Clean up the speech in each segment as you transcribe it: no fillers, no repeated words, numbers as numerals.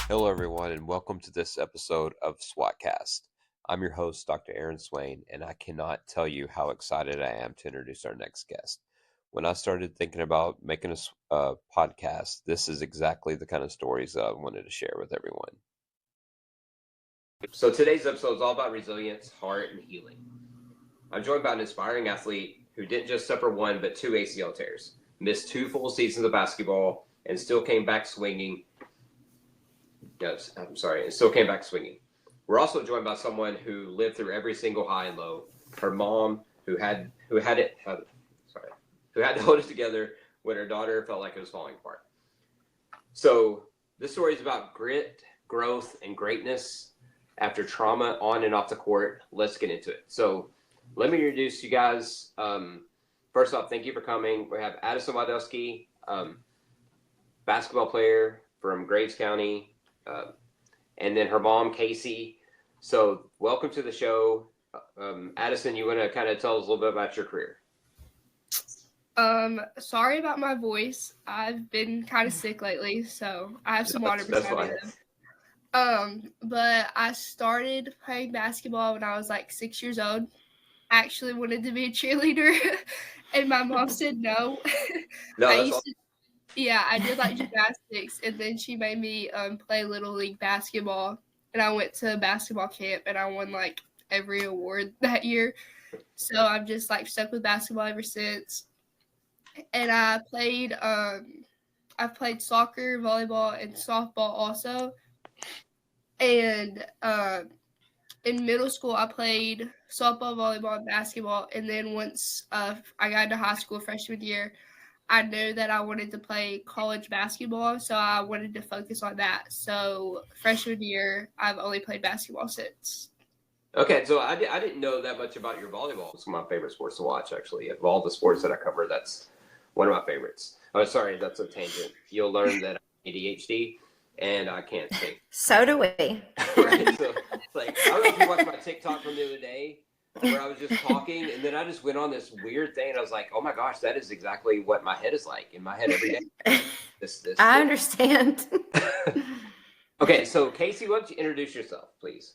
Hello, everyone, and welcome to this episode of SwATCast. I'm your host, Dr. Aaron Swain, and I cannot tell you how excited I am to introduce our next guest. When I started thinking about making a podcast, this is exactly the kind of stories that I wanted to share with everyone. So today's episode is all about resilience, heart, and healing. I'm joined by an inspiring athlete who didn't just suffer one but two ACL tears, missed 2 full seasons of basketball, and still came back swinging. Yes, I'm sorry, and still came back swinging. We're also joined by someone who lived through every single high and low. Her mom, who had to hold it together when her daughter felt like it was falling apart. So this story is about grit, growth, and greatness after trauma on and off the court. Let's get into it. So let me introduce you guys. First off, thank you for coming. We have Addison Widelski, basketball player from Graves County, and then her mom, Kacie. So welcome to the show. Addison, you want to kind of tell us a little bit about your career? Sorry about my voice. I've been kind of sick lately, so I have some water beside me. But I started playing basketball when I was like 6 years old. I actually wanted to be a cheerleader, and my mom said no. I did like gymnastics, and then she made me play Little League basketball, and I went to basketball camp, and I won like every award that year. So I've just like stuck with basketball ever since. And I've played soccer, volleyball, and softball also. And in middle school, I played softball, volleyball, and basketball. And then once I got into high school freshman year, I knew that I wanted to play college basketball, so I wanted to focus on that. So freshman year, I've only played basketball since. Okay, so I didn't know that much about your volleyball. It's one of my favorite sports to watch, actually. Of all the sports that I cover, that's one of my favorites. Oh, sorry, that's a tangent. You'll learn that I'm ADHD, and I can't think. So do we. Right, so like, I don't know if you watched my TikTok from the other day, where I was just talking, and then I just went on this weird thing, and I was like, oh my gosh, that is exactly what my head is like in my head every day. I understand. Okay, so Kacie, why don't you introduce yourself, please?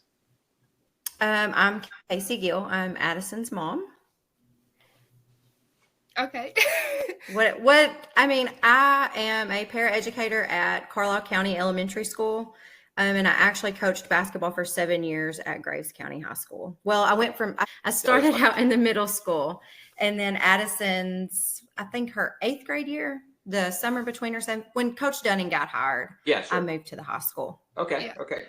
I'm Kacie Gill. I'm Addison's mom. Okay. I am a paraeducator at Carlisle County Elementary School. And I actually coached basketball for 7 years at Graves County High School. Well, I started out in the middle school, and then Addison's, I think her 8th grade year, the summer between her, when Coach Dunning got hired, I moved to the high school. Okay. Yeah. Okay.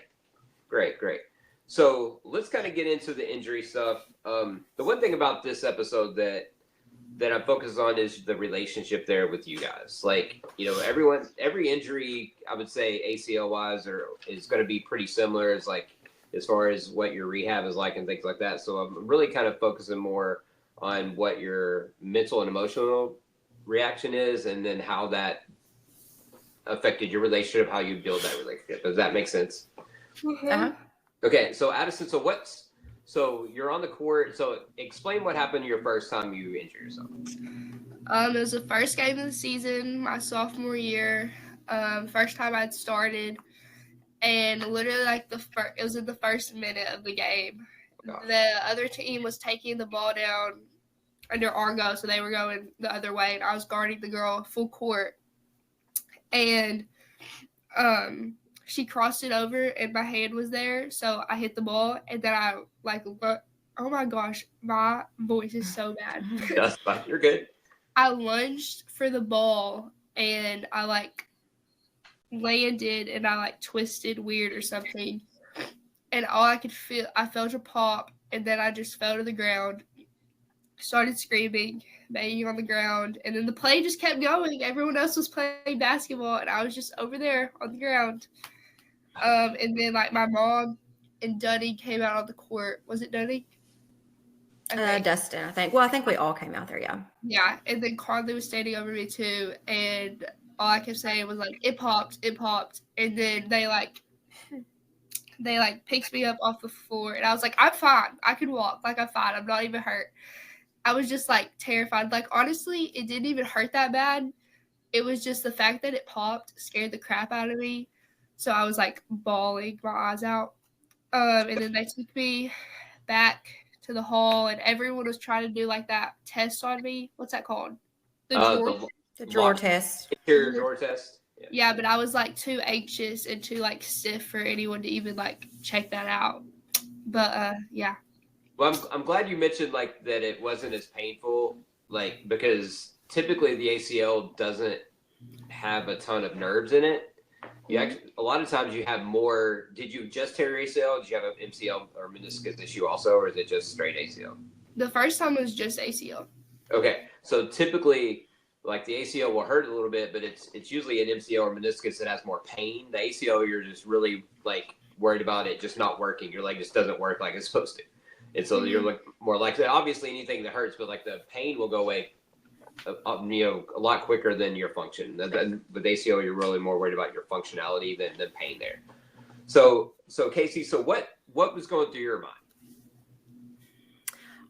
Great. So let's kind of get into the injury stuff. The one thing about this episode that I'm focused on is the relationship there with you guys. Like, every injury, I would say ACL wise, is going to be pretty similar as far as what your rehab is like and things like that. So I'm really kind of focusing more on what your mental and emotional reaction is, and then how that affected your relationship, how you build that relationship. Does that make sense? Mm-hmm. Uh-huh. Okay, so Addison, so you're on the court. So explain what happened your first time you injured yourself. It was the first game of the season, my sophomore year. First time I'd started, and literally it was in the first minute of the game. Oh, the other team was taking the ball down under our goal, so they were going the other way, and I was guarding the girl full court, and she crossed it over, and my hand was there, so I hit the ball, and then I oh my gosh, my voice is so bad. That's fine. You're good. I lunged for the ball, and I landed, and I twisted weird or something, and all I could feel, I felt a pop, and then I just fell to the ground, started screaming, banging on the ground, and then the play just kept going. Everyone else was playing basketball, and I was just over there on the ground. And then my mom and Dunning came out on the court. Was it Dunning? Dustin, I think. Well, I think we all came out there, yeah. Yeah, and then Carly was standing over me too, and all I kept saying was it popped, and then they picked me up off the floor, and I was like, I'm fine, I can walk, I'm fine, I'm not even hurt. I was just terrified. Honestly, it didn't even hurt that bad. It was just the fact that it popped scared the crap out of me. So I was like bawling my eyes out. And then they took me back to the hall, and everyone was trying to do like that test on me. What's that called? The drawer. The drawer test. Interior drawer test. Yeah, but I was like too anxious and too like stiff for anyone to even like check that out. But yeah. Well, I'm glad you mentioned like that it wasn't as painful, like because typically the ACL doesn't have a ton of nerves in it. You actually, a lot of times you have more. Did you just tear your ACL? Did you have an MCL or meniscus issue also, or is it just straight ACL? The first time was just ACL. Okay, so typically, like the ACL will hurt a little bit, but it's usually an MCL or meniscus that has more pain. The ACL, you're just really like worried about it just not working. Your leg just doesn't work like it's supposed to, and so you're like more likely. Obviously, anything that hurts, but like the pain will go away, a lot quicker than your function. With ACL, you're really more worried about your functionality than pain there. So Kacie, so what was going through your mind?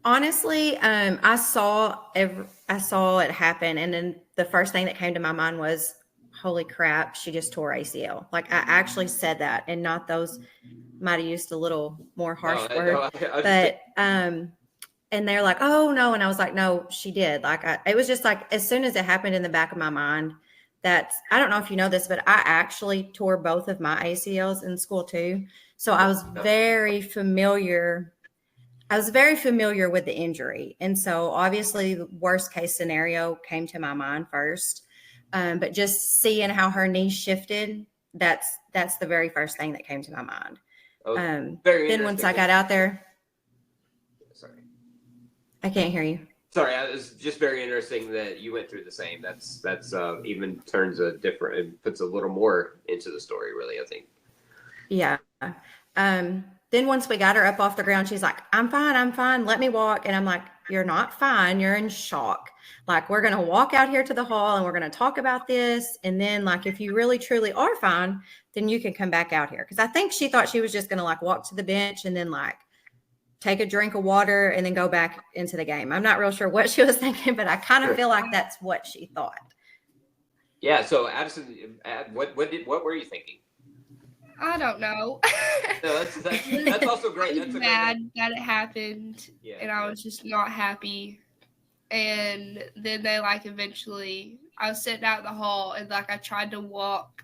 Honestly, I saw it happen, and then the first thing that came to my mind was, "Holy crap, she just tore ACL." Like I actually said that, and not those. Might have used a little more harsh word, but and they're like, "Oh no," and I was like, "No, she did." Like it was just like as soon as it happened in the back of my mind. I don't know if you know this, but I actually tore both of my ACLs in school too, so I was very familiar. I was very familiar with the injury. And so obviously the worst case scenario came to my mind first. But just seeing how her knee shifted, that's the very first thing that came to my mind. Then once I got out there, sorry, I can't hear you. Sorry, it was just very interesting that you went through the same. That's even turns it puts a little more into the story, really, I think. Yeah. Then once we got her up off the ground, she's like, I'm fine. Let me walk. And I'm like, you're not fine. You're in shock. Like, we're going to walk out here to the hall and we're going to talk about this. And then like, if you really, truly are fine, then you can come back out here. Cause I think she thought she was just going to like walk to the bench and then like take a drink of water and then go back into the game. I'm not real sure what she was thinking, but I kind of feel like that's what she thought. Yeah. So Addison, what were you thinking? I don't know. No, that's also great. I was mad that it happened, and I was just not happy. And then they like eventually, I was sitting out in the hall, and like I tried to walk,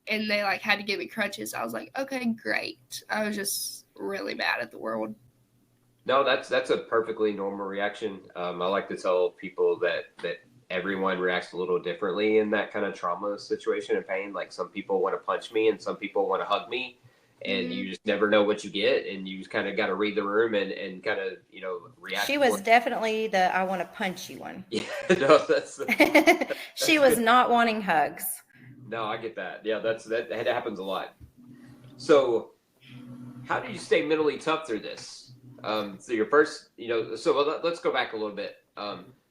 and they like had to give me crutches. I was like, okay, great. I was just really mad at the world. No, that's a perfectly normal reaction. I like to tell people that everyone reacts a little differently in that kind of trauma situation and pain. Like some people want to punch me and some people want to hug me, and you just never know what you get, and you just kind of got to read the room and kind of react. She was definitely the I want to punch you one. Yeah, no, that's she was not wanting hugs. No, I get that. Yeah, that happens a lot. So how do you stay mentally tough through this? So your first, so let's go back a little bit.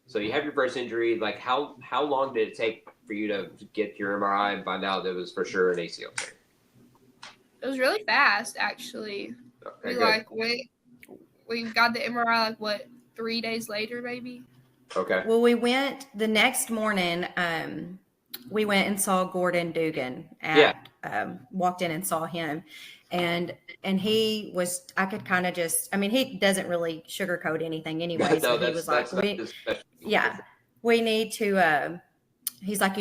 So you have your first injury. Like how long did it take for you to get your MRI and find out that it was for sure an ACL tear? It was really fast, actually. Okay, we got the MRI like 3 days later, maybe. Okay. Well, we went the next morning. We went and saw Gordon Dugan walked in and saw him. And he was, I could kind of just, I mean, he doesn't really sugarcoat anything anyway. No, so he was like, we need to, he's like,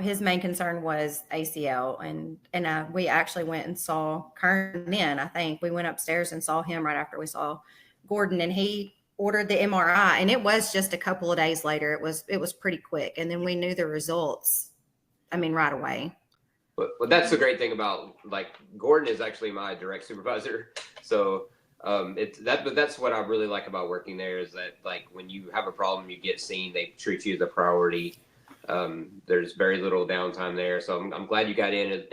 his main concern was ACL. And we actually went and saw Kern then, I think. We went upstairs and saw him right after we saw Gordon, and he ordered the MRI, and it was just a couple of days later. It was pretty quick. And then we knew the results, right away. But that's the great thing about, like, Gordon is actually my direct supervisor. So but that's what I really like about working there is that, like, when you have a problem, you get seen, they treat you as a priority. There's very little downtime there. So I'm glad you got in.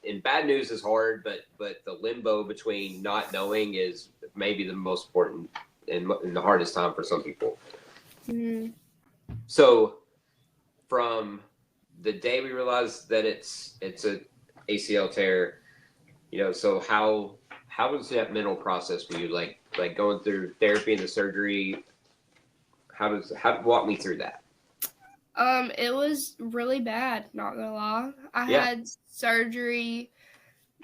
And bad news is hard, but the limbo between not knowing is maybe the most important and the hardest time for some people. Mm-hmm. So from the day we realized that it's a ACL tear, so how was that mental process for you? Like going through therapy and the surgery, how walk me through that? It was really bad, not gonna lie. I had surgery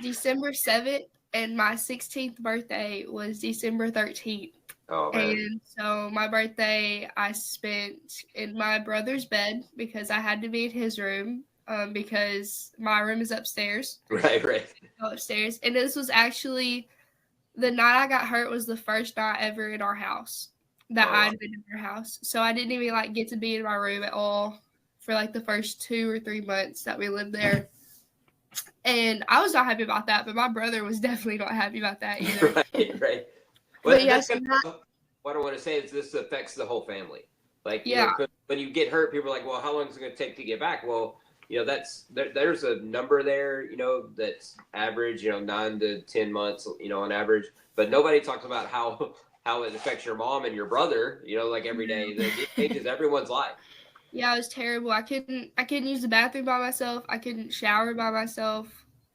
December 7th, and my 16th birthday was December 13th. Oh man. And so my birthday I spent in my brother's bed because I had to be in his room because my room is upstairs. Right. Upstairs. And this was actually the night I got hurt was the first night ever in our house that I'd been in our house. So I didn't even like get to be in my room at all for like the first 2 or 3 months that we lived there. And I was not happy about that, but my brother was definitely not happy about that either. Right. Well, But yes, what I want to say is this affects the whole family. Like, Yeah. when you get hurt, people are like, well, how long is it going to take to get back? Well, there's a number there, that's average, 9 to 10 months, on average. But nobody talks about how it affects your mom and your brother, like every day. It changes everyone's life. Yeah, it was terrible. I couldn't use the bathroom by myself. I couldn't shower by myself.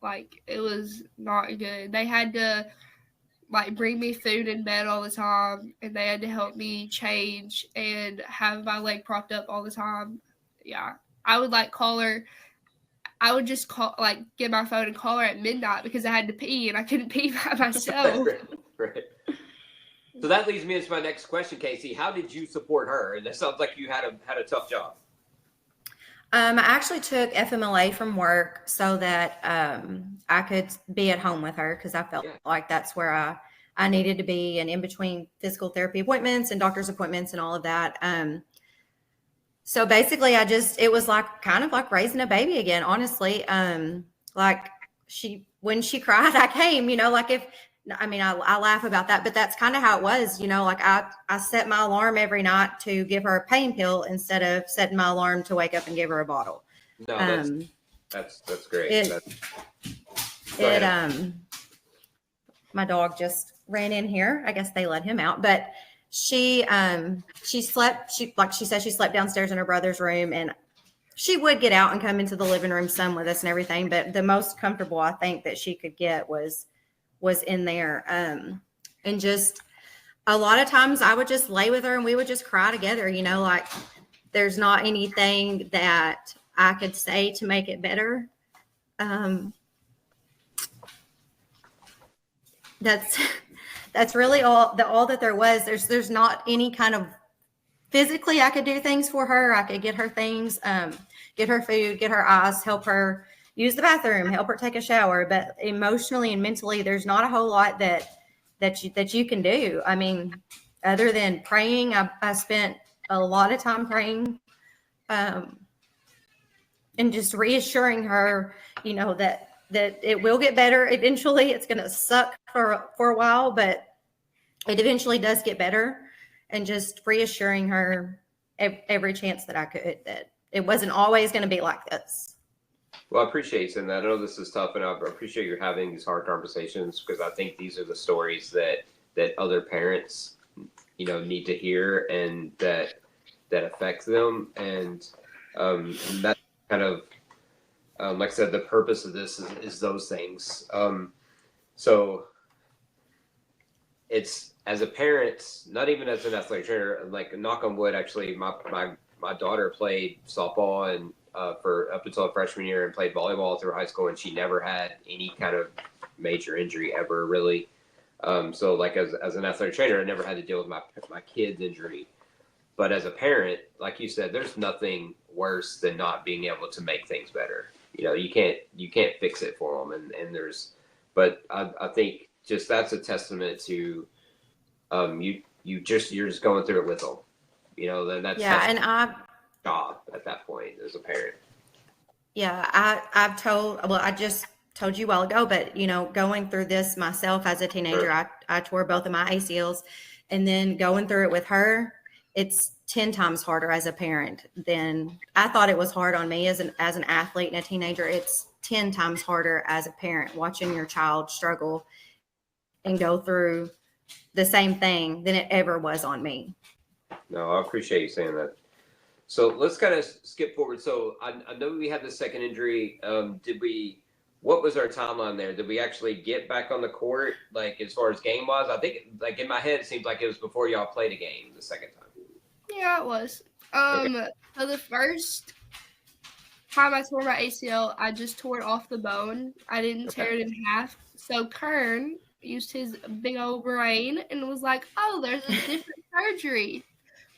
Like, it was not good. They had to like bring me food in bed all the time, and they had to help me change and have my leg propped up all the time. Yeah. I would like call her. I would just get my phone and call her at midnight because I had to pee and I couldn't pee by myself. Right. So that leads me into my next question, Kacie. How did you support her? And that sounds like you had a tough job. I actually took FMLA from work so that I could be at home with her because I felt like that's where I needed to be, and in between physical therapy appointments and doctor's appointments and all of that. So basically it was like kind of like raising a baby again, honestly. Like when she cried, I came, I laugh about that, but that's kind of how it was, like I set my alarm every night to give her a pain pill instead of setting my alarm to wake up and give her a bottle. No, that's great. My dog just ran in here. I guess they let him out, but she slept, like she said, she slept downstairs in her brother's room, and she would get out and come into the living room some with us and everything. But the most comfortable I think that she could get was in there. And just a lot of times I would just lay with her and we would just cry together, like there's not anything that I could say to make it better. That's really all that there was. There's not any kind of physically I could do things for her. I could get her things, get her food, get her eyes, help her use the bathroom, help her take a shower. But emotionally and mentally, there's not a whole lot that you can do. I mean, other than praying, I spent a lot of time praying, and just reassuring her, that it will get better eventually. It's going to suck for a while, but it eventually does get better. And just reassuring her every chance that I could that it wasn't always going to be like this. Well, I appreciate you saying that. I know this is tough, and I appreciate you having these hard conversations because I think these are the stories that other parents, need to hear and that affects them. And that's kind of, like I said, the purpose of this is those things. So it's, as a parent, not even as an athletic trainer, like knock on wood, actually, my daughter played softball and for up until freshman year and played volleyball through high school, and she never had any kind of major injury ever, really. So like as an athletic trainer, I never had to deal with my kid's injury. But as a parent, like you said, there's nothing worse than not being able to make things better. You can't fix it for them, but I think just that's a testament to you're just going through it with them, then that's and job at that point as a parent. Yeah, I just told you a while ago, but going through this myself as a teenager, Sure. I tore both of my ACLs, and then going through it with her, it's 10 times harder as a parent than I thought it was hard on me as an athlete and a teenager. It's 10 times harder as a parent watching your child struggle and go through the same thing than it ever was on me. No, I appreciate you saying that. So let's kind of skip forward. So I know we had the second injury. What was our timeline there? Did we actually get back on the court, like as far as game wise? I think like in my head, it seems like it was before y'all played a game the second time. Yeah, it was. Okay. So the first time I tore my ACL, I just tore it off the bone. I didn't tear it in half. So Kern used his big old brain and was like, oh, there's a different surgery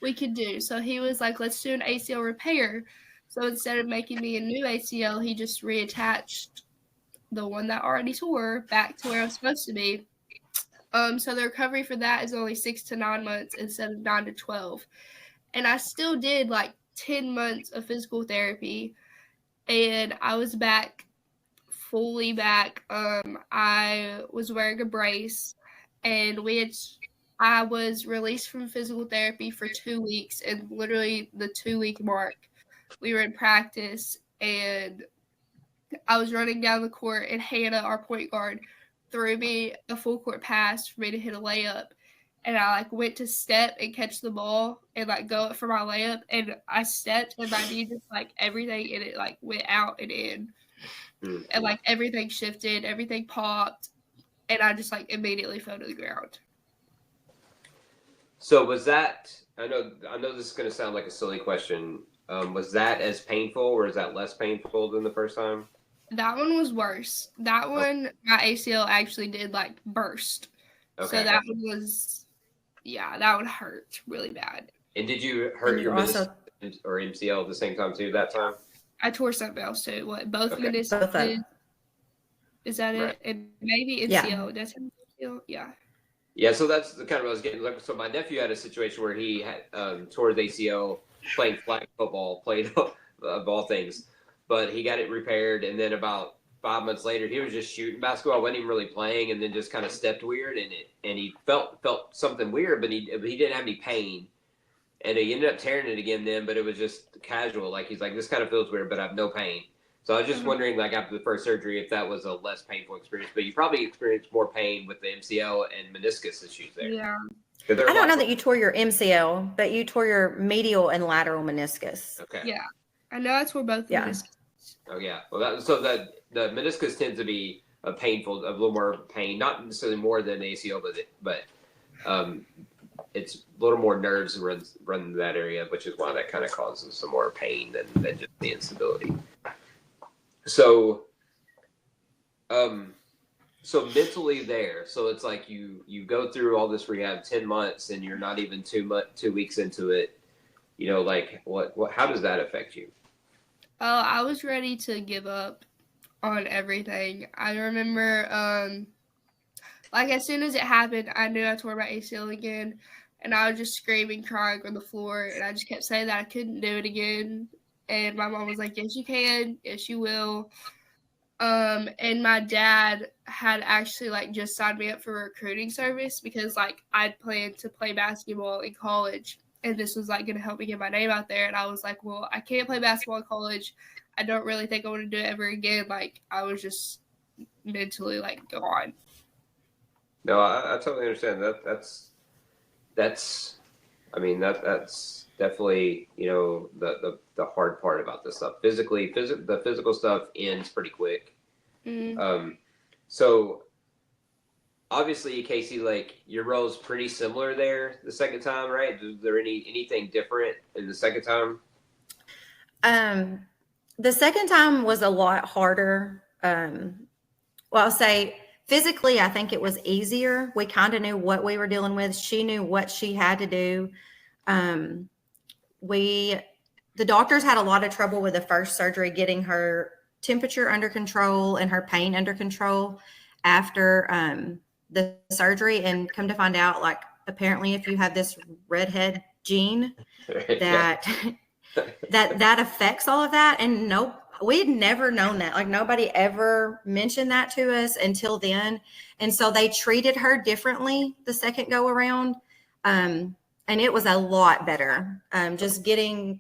we could do. So he was like, let's do an ACL repair. So instead of making me a new ACL, he just reattached the one that already tore back to where it was supposed to be. So the recovery for that is only 6 to 9 months instead of 9 to 12. And I still did like 10 months of physical therapy, and I was back, fully back. I was wearing a brace, and I was released from physical therapy for 2 weeks, and literally the 2-week mark, we were in practice, and I was running down the court, and Hannah, our point guard, threw me a full court pass for me to hit a layup. And I like went to step and catch the ball and like go up for my layup, and I stepped and my knee just like everything in it like went out and in, and like everything shifted, everything popped, and I just like immediately fell to the ground. So was that? I know this is going to sound like a silly question. Was that as painful, or is that less painful than the first time? That one was worse. That one, my ACL actually did like burst. Okay. So that one was, that one hurt really bad. And did you hurt your meniscus or MCL at the same time too that time? I tore something else too. What, both meniscus? Is that right. it? And maybe MCL. That's MCL? Yeah. Yeah, so that's the kind of what I was getting. So my nephew had a situation where he had tore his ACL playing flag football, played of all things, but he got it repaired, and then about 5 months later, he was just shooting basketball, wasn't even really playing, and then just kind of stepped weird, and he felt something weird, but he didn't have any pain, and he ended up tearing it again then, but it was just casual. Like he's like, this kind of feels weird, but I have no pain. So I was just wondering, like after the first surgery, if that was a less painful experience. But you probably experienced more pain with the MCL and meniscus issues there. Yeah. I don't know that you tore your MCL, but you tore your medial and lateral meniscus. Okay. Yeah, I know I tore both meniscus. Oh yeah. Well, the meniscus tends to be a little more pain, not necessarily more than ACL, but it's a little more nerves run that area, which is why that kind of causes some more pain than just the instability. So, so mentally there, so it's like you go through all this rehab 10 months and you're not even 2 weeks into it, like what, how does that affect you? I was ready to give up on everything. I remember, like as soon as it happened, I knew I tore my ACL again, and I was just screaming, crying on the floor, and I just kept saying that I couldn't do it again. And my mom was like, yes, you can. Yes, you will. And my dad had actually like just signed me up for a recruiting service because like I'd planned to play basketball in college, and this was like going to help me get my name out there. And I was like, well, I can't play basketball in college. I don't really think I want to do it ever again. Like I was just mentally like gone. No, I totally understand that. That's definitely, the hard part about this stuff. The physical stuff ends pretty quick. Mm-hmm. So obviously, Kacie, like your role is pretty similar there the second time, right? Is there anything different in the second time? The second time was a lot harder. Well, I'll say physically, I think it was easier. We kind of knew what we were dealing with. She knew what she had to do. The doctors had a lot of trouble with the first surgery getting her temperature under control and her pain under control after the surgery, and come to find out, like apparently if you have this redhead gene that affects all of that. And nope, we had never known that. Like nobody ever mentioned that to us until then. And so they treated her differently the second go around. And it was a lot better. Just getting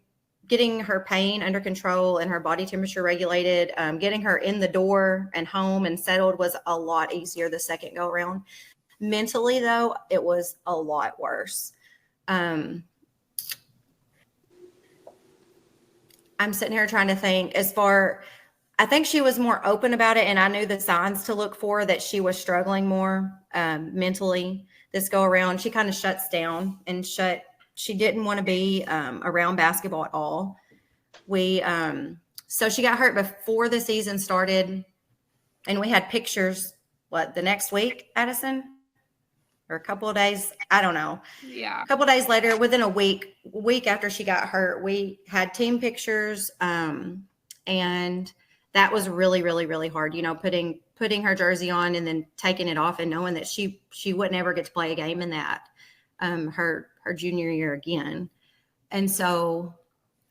her pain under control and her body temperature regulated, getting her in the door and home and settled was a lot easier the second go around. Mentally, though, it was a lot worse. I'm sitting here trying to think I think she was more open about it, and I knew the signs to look for that she was struggling more mentally this go around. She kind of shuts down and she didn't want to be around basketball at all. We So she got hurt before the season started, and we had pictures, the next week, Addison? Or a couple of days, I don't know. Yeah. A couple of days later, within a week after she got hurt, we had team pictures, and that was really, really, really hard. Putting her jersey on and then taking it off and knowing that she wouldn't ever get to play a game in that her junior year again. And so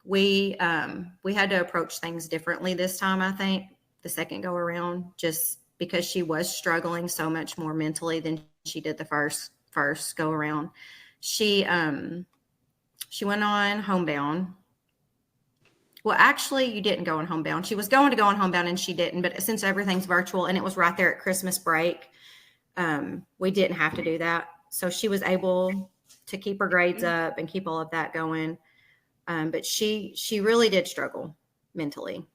we had to approach things differently this time. I think the second go around, just because she was struggling so much more mentally than she did the first go around. She went on homebound. Well, actually, you didn't go on homebound. She was going to go on homebound and she didn't. But since everything's virtual and it was right there at Christmas break, we didn't have to do that. So she was able to keep her grades up and keep all of that going. But she really did struggle mentally.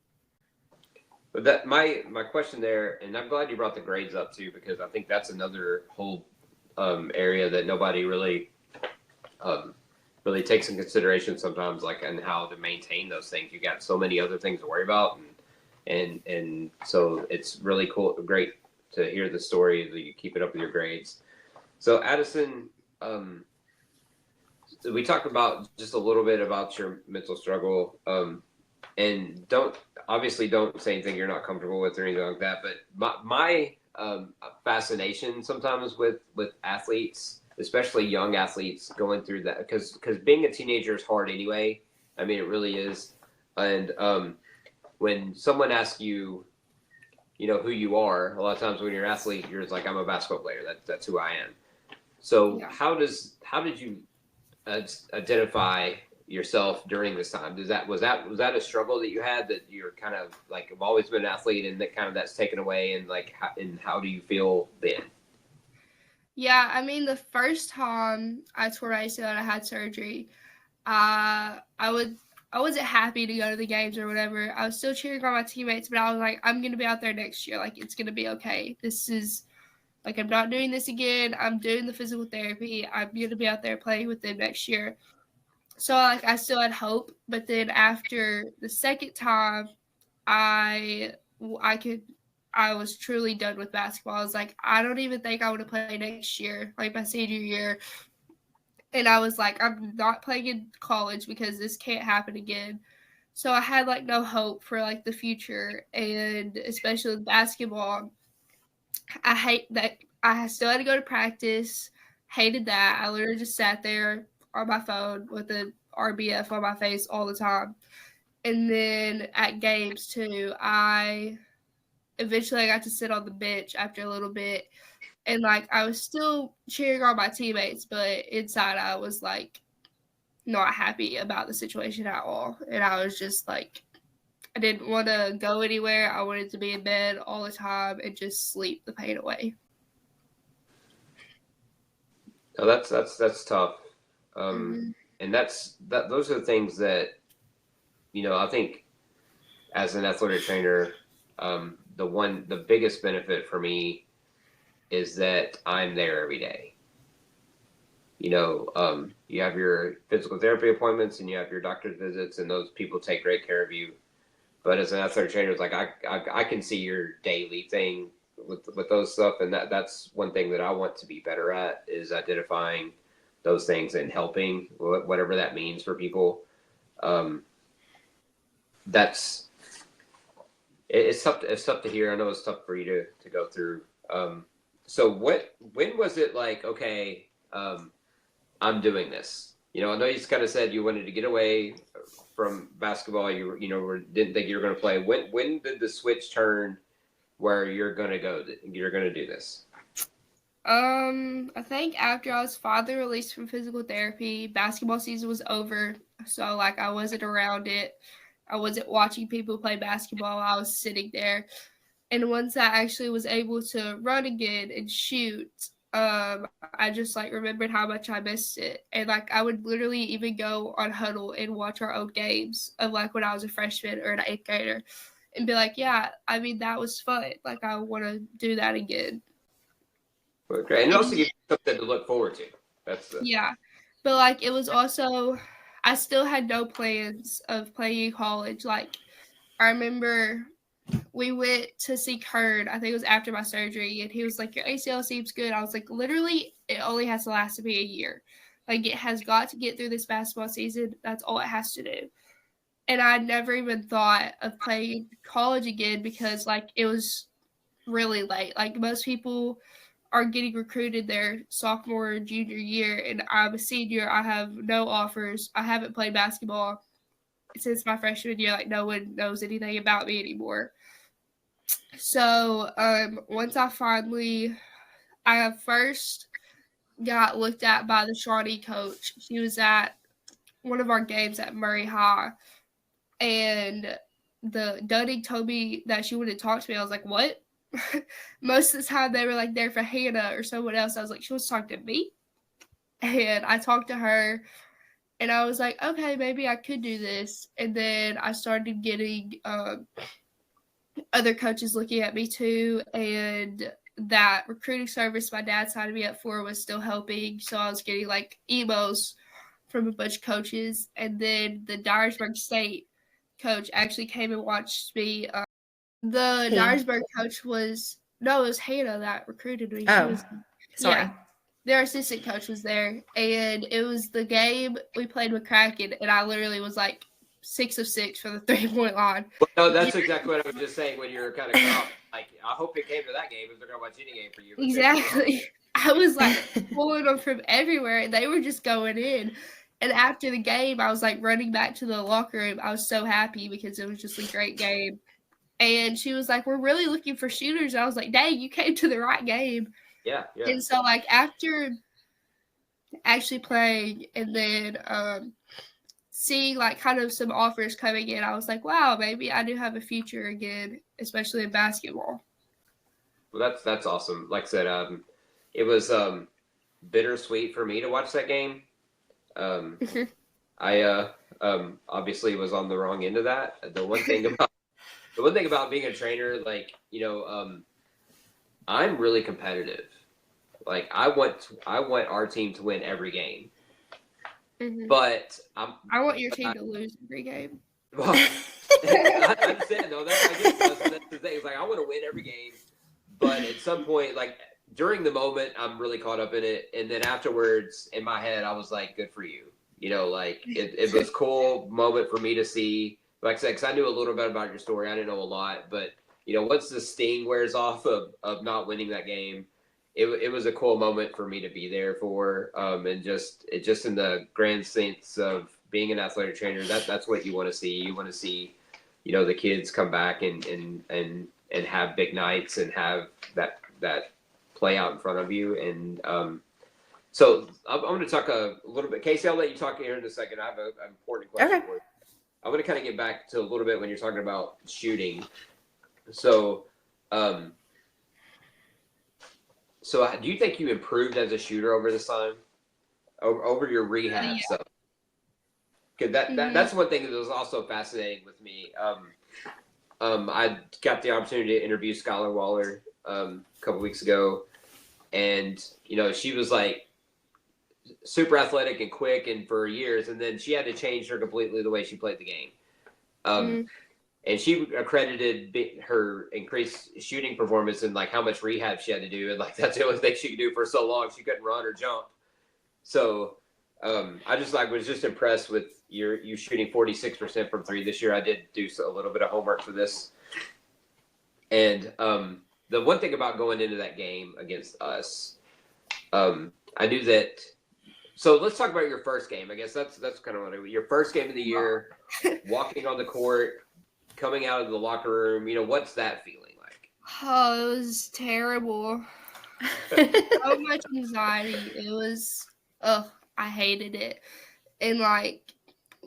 But that my question there, and I'm glad you brought the grades up too, because I think that's another whole area that nobody really takes in consideration sometimes, like, and how to maintain those things. You got so many other things to worry about, and so it's really great to hear the story that you keep it up with your grades. So Addison, we talked about just a little bit about your mental struggle, and don't say anything you're not comfortable with or anything like that. But my fascination sometimes with athletes, especially young athletes, going through that, because being a teenager is hard anyway. I mean, it really is. And when someone asks you, who you are, a lot of times when you're an athlete, you're just like, I'm a basketball player. That's who I am. So Yeah. how did you identify yourself during this time? Was that a struggle that you had, that you're kind of like, I've always been an athlete, and that kind of that's taken away, and like, how do you feel then? Yeah, I mean, the first time I tore my ACL and I had surgery, I wasn't happy to go to the games or whatever. I was still cheering on my teammates, but I was like, I'm gonna be out there next year. Like, it's gonna be okay. This is like, I'm not doing this again. I'm doing the physical therapy. I'm gonna be out there playing with them next year. So like, I still had hope. But then after the second time, I was truly done with basketball. I was like, I don't even think I want to play next year, like my senior year. And I was like, I'm not playing in college because this can't happen again. So I had like no hope for like the future, and especially with basketball, I hate that I still had to go to practice. Hated that. I literally just sat there on my phone with the RBF on my face all the time. And then at games too, eventually I got to sit on the bench after a little bit, and like, I was still cheering on my teammates, but inside I was like not happy about the situation at all. And I was just like, I didn't want to go anywhere. I wanted to be in bed all the time and just sleep the pain away. Oh, that's tough. And those are the things that, I think as an athletic trainer, the biggest benefit for me is that I'm there every day. You have your physical therapy appointments and you have your doctor's visits, and those people take great care of you. But as an athletic trainer, it's like I can see your daily thing with those stuff, and that's one thing that I want to be better at, is identifying those things and helping, whatever that means for people. It's tough to hear. I know it's tough for you to go through. So when was it like, okay, I'm doing this? I know you just kind of said you wanted to get away from basketball. You didn't think you were going to play. When did the switch turn where you're going to do this? I think after I was finally released from physical therapy, basketball season was over. So like, I wasn't around it. I wasn't watching people play basketball. I was sitting there. And once I actually was able to run again and shoot, I just like remembered how much I missed it. And like, I would literally even go on Huddle and watch our old games of like when I was a freshman or an 8th grader, and be like, yeah, I mean, that was fun. Like, I want to do that again. Okay. And also give you something to look forward to. Yeah. But like, it was also, I still had no plans of playing in college. Like, I remember we went to see Kurt. I think it was after my surgery, and he was like, "Your ACL seems good." I was like, "Literally, it only has to last to be a year. Like, it has got to get through this basketball season. That's all it has to do." And I never even thought of playing college again because, like, it was really late. Like, most people are getting recruited their sophomore or junior year, and I'm a senior. I have no offers. I haven't played basketball since my freshman year. Like, no one knows anything about me anymore. So once I first got looked at by the Shawnee coach. She was at one of our games at Murray High, and the Dunning told me that she wanted to talk to me. I was like, "What?" Most of the time they were like there for Hannah or someone else. I was like, "She wants to talk to me," and I talked to her, and I was like, "Okay, maybe I could do this." And then I started getting other coaches looking at me too, and that recruiting service my dad signed me up for was still helping. So I was getting like emails from a bunch of coaches, and then the Dyersburg State coach actually came and watched me. The Dyersburg coach it was Hannah that recruited me. Oh, sorry. Yeah, their assistant coach was there, and it was the game we played with Kraken, and I literally was like 6 of 6 for the 3-point line. Well, no, that's exactly what I was just saying when you were kind of cut off. Like, I hope it came to that game if they're going to watch any game for you. Exactly. I was like pulling them from everywhere, and they were just going in. And after the game, I was like running back to the locker room. I was so happy because it was just a great game. And she was like, "We're really looking for shooters." And I was like, "Dang, you came to the right game." Yeah. And so, like, after actually playing and then seeing, like, kind of some offers coming in, I was like, wow, maybe I do have a future again, especially in basketball. Well, that's awesome. Like I said, it was bittersweet for me to watch that game. I obviously was on the wrong end of that. The one thing about being a trainer, like, I'm really competitive. Like, I want our team to win every game. Mm-hmm. But I want your team to lose every game. Well, I'm saying though, that's the thing. It's like I want to win every game, but at some point, like during the moment, I'm really caught up in it, and then afterwards, in my head, I was like, "Good for you." Like it was a cool moment for me to see. Like I said, because I knew a little bit about your story, I didn't know a lot, but once the sting wears off of not winning that game, it was a cool moment for me to be there for, and just in the grand sense of being an athletic trainer, that's what you want to see. You want to see, the kids come back and have big nights and have that play out in front of you. And so I'm going to talk a little bit. Kacie, I'll let you talk here in a second. I have an important question for you. I want to kind of get back to a little bit when you're talking about shooting. So, so do you think you improved as a shooter over this time, over your rehab stuff? Because that's one thing that was also fascinating with me. I got the opportunity to interview Skylar Waller a couple weeks ago, and she was like super athletic and quick, and for years, and then she had to change her completely the way she played the game. And she accredited her increased shooting performance and like how much rehab she had to do, and like that's the only thing she could do for so long. She couldn't run or jump. So I just was just impressed with you shooting 46% from three this year. I did do a little bit of homework for this, and the one thing about going into that game against us, I knew that. So let's talk about your first game. I guess that's kind of your first game of the year, walking on the court, coming out of the locker room. What's that feeling like? Oh, it was terrible. So much anxiety. It was, I hated it. And like,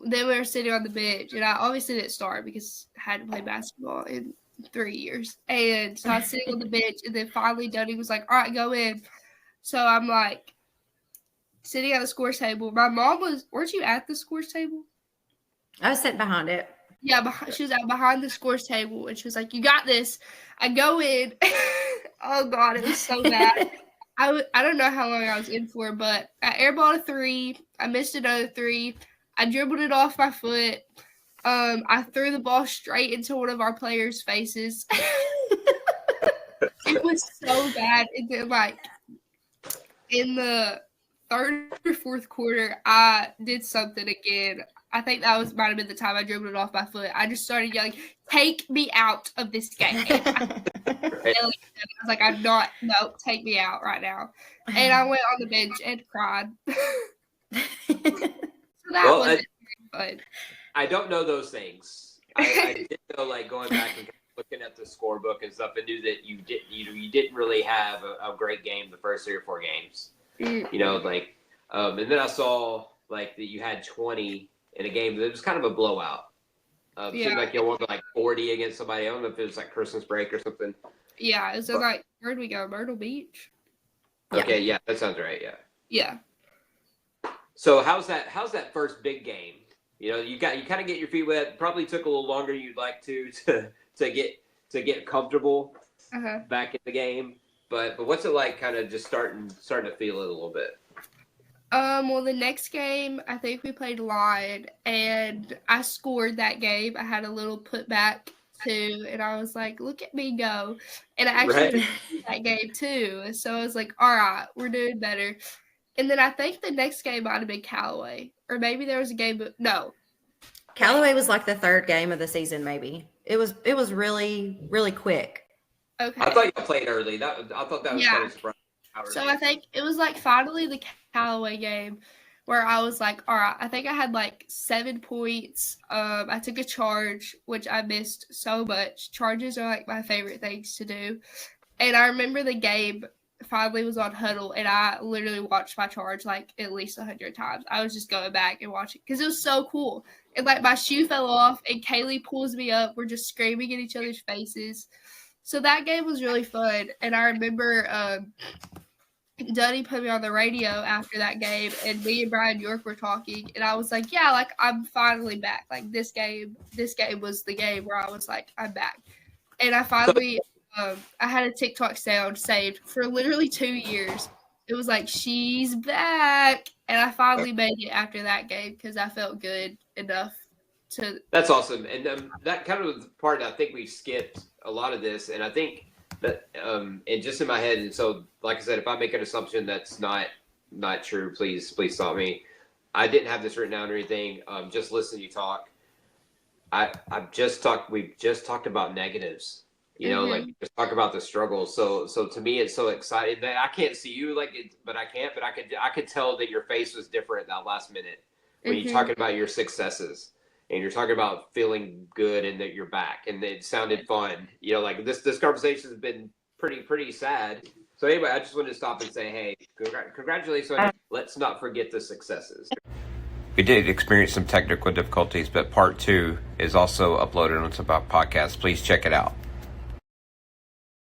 then we were sitting on the bench, and I obviously didn't start because I hadn't played basketball in 3 years. And so I was sitting on the bench, and then finally Dunning was like, "All right, go in." So I'm like, sitting at the scores table. My mom weren't you at the scores table? I was sitting behind it. Yeah, she was behind the scores table, and she was like, "You got this." I go in. Oh, God, it was so bad. I don't know how long I was in for, but I airballed a 3. I missed another 3. I dribbled it off my foot. I threw the ball straight into one of our players' faces. It was so bad. And then, like, in the third or fourth quarter, I did something again. I think that might have been the time I dribbled it off my foot. I just started yelling, "Take me out of this game." I was like, no, take me out right now. And I went on the bench and cried. So that wasn't very fun. I don't know those things. I did know, like, going back and looking at the scorebook and stuff, and knew that you didn't really have a great game the first 3 or 4 games. You know, like, and then I saw, like, that you had 20 in a game that was kind of a blowout. Seemed like you won like 40 against somebody. I don't know if it was like Christmas break or something. Yeah, is it like, where'd we go? Myrtle Beach? Okay, yeah, that sounds right. Yeah. Yeah. So how's that first big game? You know, you kind of get your feet wet. Probably took a little longer than you'd like to get comfortable back in the game. But what's it like, kind of just starting to feel it a little bit? Well, the next game, I think we played Line, and I scored that game. I had a little putback too, and I was like, "Look at me go!" And I actually won that game too. So I was like, "All right, we're doing better." And then I think the next game might have been Callaway, or maybe there was a game. But no, Callaway was like the third game of the season. Maybe it was really, really quick. Okay, I thought you played early. I thought that was kind of surprising. So I think it was like finally the Callaway game where I was like, all right, I think I had like 7 points. I took a charge, which I missed so much. Charges are like my favorite things to do. And I remember the game finally was on Huddle, and I literally watched my charge like at least 100 times. I was just going back and watching because it was so cool. And like my shoe fell off, and Kaylee pulls me up. We're just screaming at each other's faces. So that game was really fun. And I remember Duddy put me on the radio after that game, and me and Brian York were talking, and I was like, yeah, like, I'm finally back. Like, this game was the game where I was like, I'm back. And I finally, I had a TikTok sound saved for literally 2 years. It was like, she's back. And I finally made it after that game because I felt good enough to. That's awesome. And that kind of the part I think we skipped a lot of this, and I think that, and just in my head, and so, like I said, if I make an assumption that's not true, please stop me. I didn't have this written down or anything. Just listen to you talk. We've just talked about negatives. You know, like, just talk about the struggles. So to me, it's so exciting that I can't see you but I could tell that your face was different that last minute when you're talking about your successes. And you're talking about feeling good and that you're back, and it sounded fun. You know, like this conversation has been pretty sad. So anyway, I just wanted to stop and say, hey, congratulations. Let's not forget the successes. We did experience some technical difficulties, but part 2 is also uploaded onto our podcast. Please check it out.